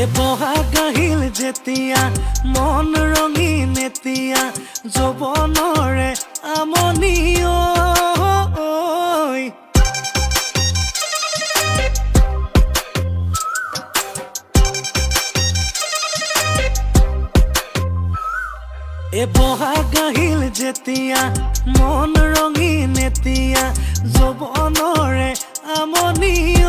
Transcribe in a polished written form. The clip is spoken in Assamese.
এ বহাগ আহিল যেতিয়া মন ৰঙীন এতিয়া যৌৱনৰে আমনি ঐ এ বহাগ আহিল যেতিয়া মন ৰঙীন এতিয়া যৌৱনৰে আমনি